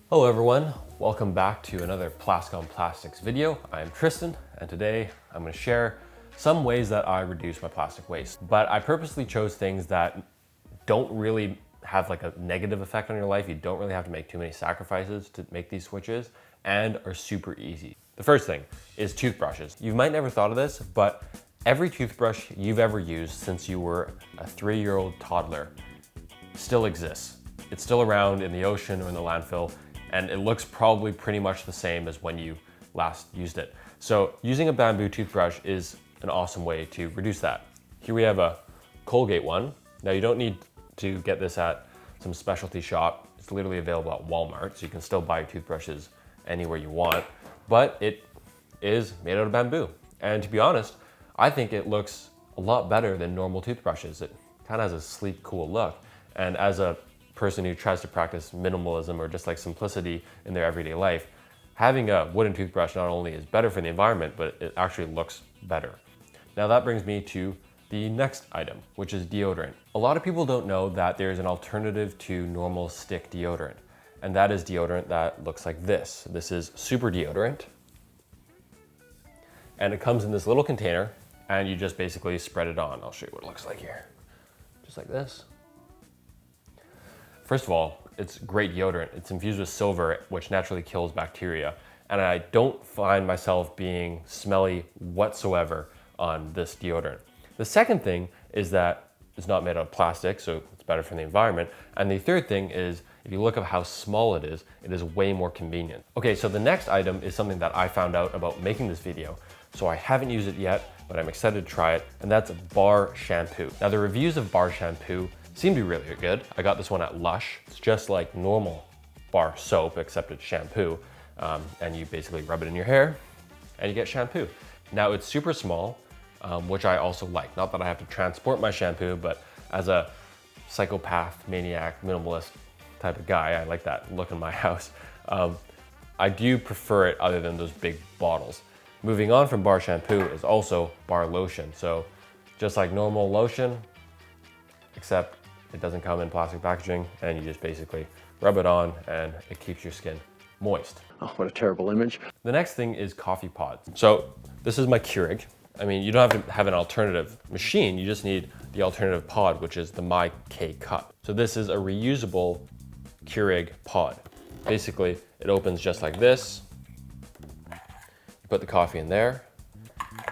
Hello everyone, welcome back to another Plastic Plastics video. I am Tristan, and today I'm going to share some ways that I reduce my plastic waste. But I purposely chose things that don't really have like a negative effect on your life. You don't really have to make too many sacrifices to make these switches, and are super easy. The first thing is toothbrushes. You might never thought of this, but every toothbrush you've ever used since you were a 3-year-old toddler still exists. It's still around in the ocean or in the landfill, and it looks probably pretty much the same as when you last used it. So using a bamboo toothbrush is an awesome way to reduce that. Here we have a Colgate one. Now you don't need to get this at some specialty shop. It's literally available at Walmart, so you can still buy your toothbrushes anywhere you want, but it is made out of bamboo. And to be honest, I think it looks a lot better than normal toothbrushes. It kind of has a sleek, cool look. And as a person who tries to practice minimalism or just like simplicity in their everyday life, having a wooden toothbrush not only is better for the environment, but it actually looks better. Now that brings me to the next item, which is deodorant. A lot of people don't know that there's an alternative to normal stick deodorant, and that is deodorant that looks like this. This is super deodorant, and it comes in this little container, and you just basically spread it on. I'll show you what it looks like here. Just like this. First of all, it's great deodorant. It's infused with silver, which naturally kills bacteria. And I don't find myself being smelly whatsoever on this deodorant. The second thing is that it's not made out of plastic, so it's better for the environment. And the third thing is, if you look at how small it is way more convenient. Okay, so the next item is something that I found out about making this video. So I haven't used it yet, but I'm excited to try it, and that's bar shampoo. Now the reviews of bar shampoo seem to be really good. I got this one at Lush. It's just like normal bar soap, except it's shampoo. And you basically rub it in your hair and you get shampoo. Now it's super small, which I also like. Not that I have to transport my shampoo, but as a psychopath, maniac, minimalist type of guy, I like that look in my house. I do prefer it other than those big bottles. Moving on from bar shampoo is also bar lotion. So just like normal lotion, except it doesn't come in plastic packaging, and you just basically rub it on and it keeps your skin moist. Oh, what a terrible image. The next thing is coffee pods. So this is my Keurig. I mean, you don't have to have an alternative machine, you just need the alternative pod, which is the My K cup. So this is a reusable Keurig pod. Basically, it opens just like this. You put the coffee in there,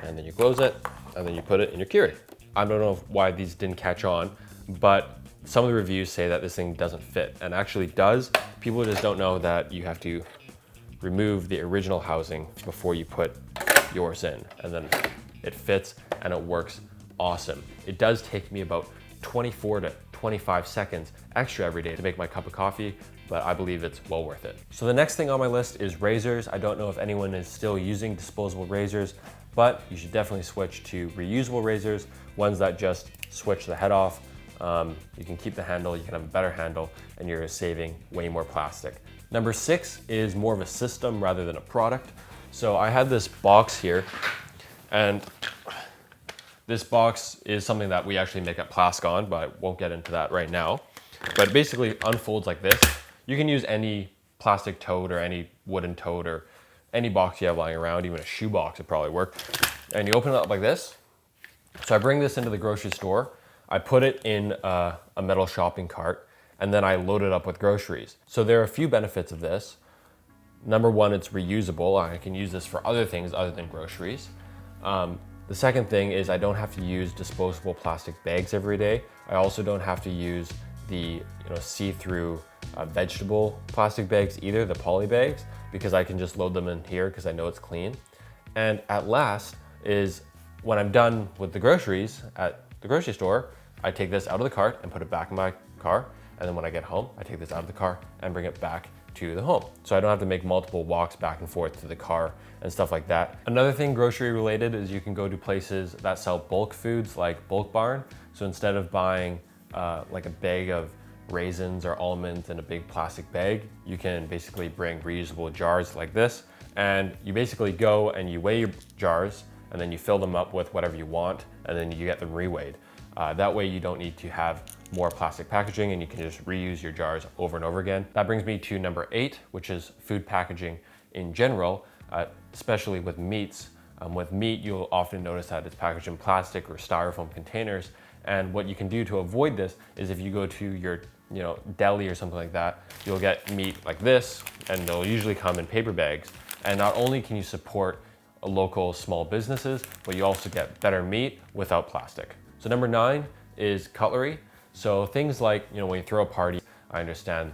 and then you close it, and then you put it in your Keurig. I don't know why these didn't catch on, but some of the reviews say that this thing doesn't fit, and actually does. People just don't know that you have to remove the original housing before you put yours in, and then it fits and it works awesome. It does take me about 24 to 25 seconds extra every day to make my cup of coffee, but I believe it's well worth it. So the next thing on my list is razors. I don't know if anyone is still using disposable razors, but you should definitely switch to reusable razors, ones that just switch the head off. You can keep the handle, you can have a better handle, and you're saving way more plastic. Number 6 is more of a system rather than a product. So I had this box here, and this box is something that we actually make at Plascon, but I won't get into that right now. But it basically unfolds like this. You can use any plastic tote or any wooden tote or any box you have lying around, even a shoe box would probably work. And you open it up like this. So I bring this into the grocery store. I put it in a metal shopping cart, and then I load it up with groceries. So there are a few benefits of this. Number one, it's reusable. I can use this for other things other than groceries. The second thing is I don't have to use disposable plastic bags every day. I also don't have to use the see-through vegetable plastic bags either, the poly bags, because I can just load them in here because I know it's clean. And at last is when I'm done with the groceries at the grocery store, I take this out of the cart and put it back in my car. And then when I get home, I take this out of the car and bring it back to the home. So I don't have to make multiple walks back and forth to the car and stuff like that. Another thing grocery related is you can go to places that sell bulk foods like Bulk Barn. So instead of buying like a bag of raisins or almonds in a big plastic bag, you can basically bring reusable jars like this. And you basically go and you weigh your jars, and then you fill them up with whatever you want, and then you get them reweighed. That way you don't need to have more plastic packaging and you can just reuse your jars over and over again. That brings me to number 8, which is food packaging in general, especially with meats. With meat, you'll often notice that it's packaged in plastic or styrofoam containers. And what you can do to avoid this is if you go to your deli or something like that, you'll get meat like this, and they'll usually come in paper bags. And not only can you support local small businesses, but you also get better meat without plastic. So number 9 is cutlery. So things like, when you throw a party, I understand,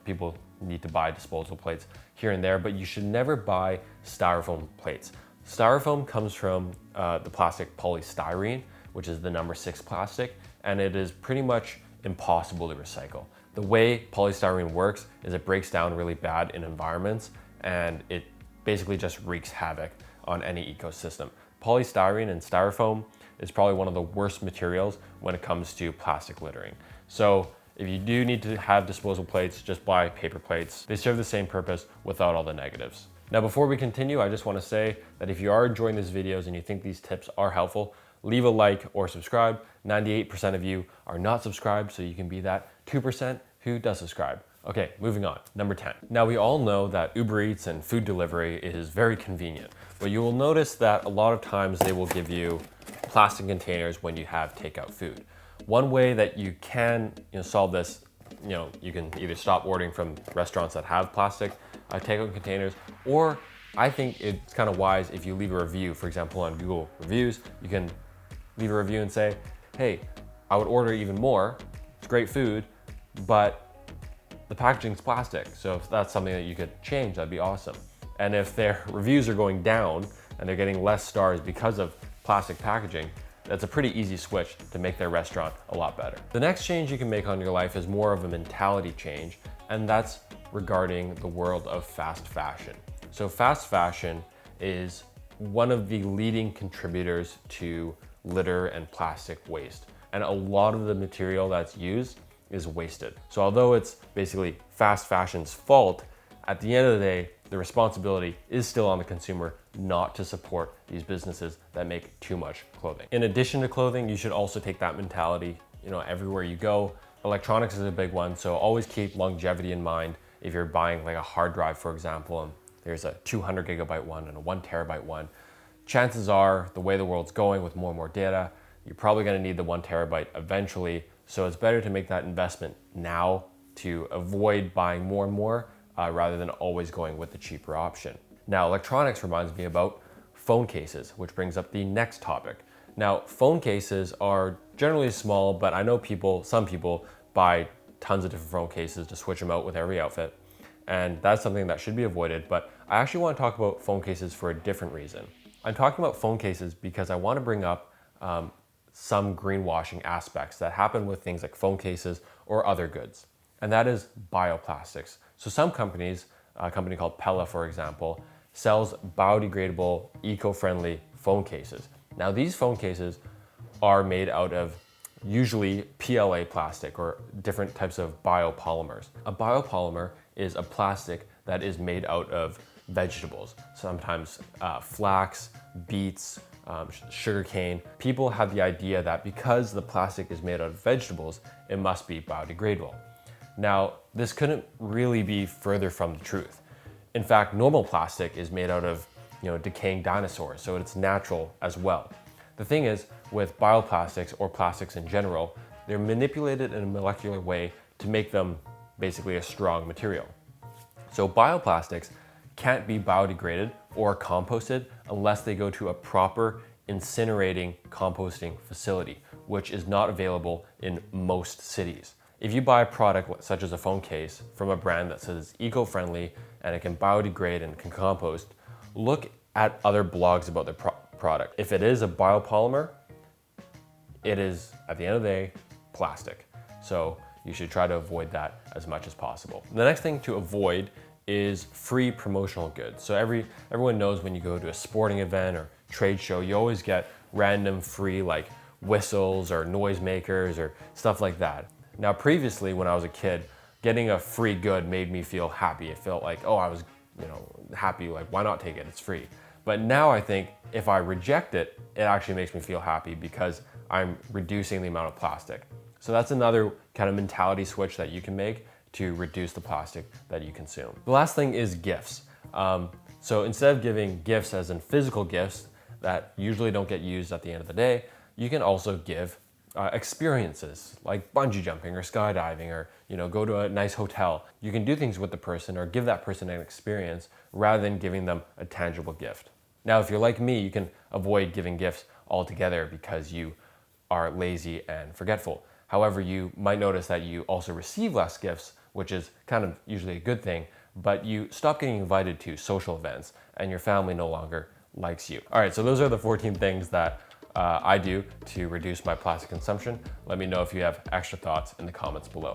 people need to buy disposable plates here and there, but you should never buy styrofoam plates. Styrofoam comes from the plastic polystyrene, which is the number 6 plastic, and it is pretty much impossible to recycle. The way polystyrene works is it breaks down really bad in environments, and it basically just wreaks havoc on any ecosystem. Polystyrene and styrofoam is probably one of the worst materials when it comes to plastic littering. So if you do need to have disposable plates, just buy paper plates. They serve the same purpose without all the negatives. Now, before we continue, I just want to say that if you are enjoying these videos and you think these tips are helpful, leave a like or subscribe. 98% of you are not subscribed, so you can be that 2% who does subscribe. Okay, moving on. Number 10. Now, we all know that Uber Eats and food delivery is very convenient, but you will notice that a lot of times they will give you plastic containers when you have takeout food. One way that you can solve this, you can either stop ordering from restaurants that have plastic takeout containers, or I think it's kind of wise if you leave a review. For example, on Google Reviews, you can leave a review and say, hey, I would order even more. It's great food, but the packaging's plastic. So if that's something that you could change, that'd be awesome. And if their reviews are going down and they're getting less stars because of plastic packaging, that's a pretty easy switch to make their restaurant a lot better. The next change you can make on your life is more of a mentality change, and that's regarding the world of fast fashion. So fast fashion is one of the leading contributors to litter and plastic waste. And a lot of the material that's used is wasted. So although it's basically fast fashion's fault, at the end of the day, the responsibility is still on the consumer not to support these businesses that make too much clothing. In addition to clothing, you should also take that mentality, everywhere you go. Electronics is a big one, so always keep longevity in mind. If you're buying like a hard drive, for example, and there's a 200 gigabyte one and a 1 terabyte one, chances are, the way the world's going with more and more data, you're probably gonna need the 1 terabyte eventually. So it's better to make that investment now to avoid buying more and more rather than always going with the cheaper option. Now, electronics reminds me about phone cases, which brings up the next topic. Now, phone cases are generally small, but I know some people buy tons of different phone cases to switch them out with every outfit. And that's something that should be avoided, but I actually want to talk about phone cases for a different reason. I'm talking about phone cases because I want to bring up some greenwashing aspects that happen with things like phone cases or other goods, and that is bioplastics. So some companies, a company called Pella, for example, sells biodegradable, eco-friendly phone cases. Now, these phone cases are made out of usually PLA plastic or different types of biopolymers. A biopolymer is a plastic that is made out of vegetables, sometimes flax, beets, sugarcane. People have the idea that because the plastic is made out of vegetables, it must be biodegradable. Now, this couldn't really be further from the truth. In fact, normal plastic is made out of decaying dinosaurs, so it's natural as well. The thing is, with bioplastics or plastics in general, they're manipulated in a molecular way to make them basically a strong material. So bioplastics can't be biodegraded or composted unless they go to a proper incinerating composting facility, which is not available in most cities. If you buy a product such as a phone case from a brand that says eco-friendly and it can biodegrade and can compost, look at other blogs about their product. If it is a biopolymer, it is, at the end of the day, plastic. So you should try to avoid that as much as possible. The next thing to avoid is free promotional goods. So everyone knows when you go to a sporting event or trade show, you always get random free like whistles or noisemakers or stuff like that. Now, previously when I was a kid, getting a free good made me feel happy. It felt like, oh, I was happy, like why not take it, it's free. But now I think if I reject it, it actually makes me feel happy because I'm reducing the amount of plastic. So that's another kind of mentality switch that you can make to reduce the plastic that you consume. The last thing is gifts. So instead of giving gifts as in physical gifts that usually don't get used at the end of the day, you can also give experiences like bungee jumping or skydiving, or go to a nice hotel. You can do things with the person or give that person an experience rather than giving them a tangible gift. Now, if you're like me, you can avoid giving gifts altogether because you are lazy and forgetful. However, you might notice that you also receive less gifts, which is kind of usually a good thing, but you stop getting invited to social events and your family no longer likes you. All right, so those are the 14 things that I do to reduce my plastic consumption. Let me know if you have extra thoughts in the comments below.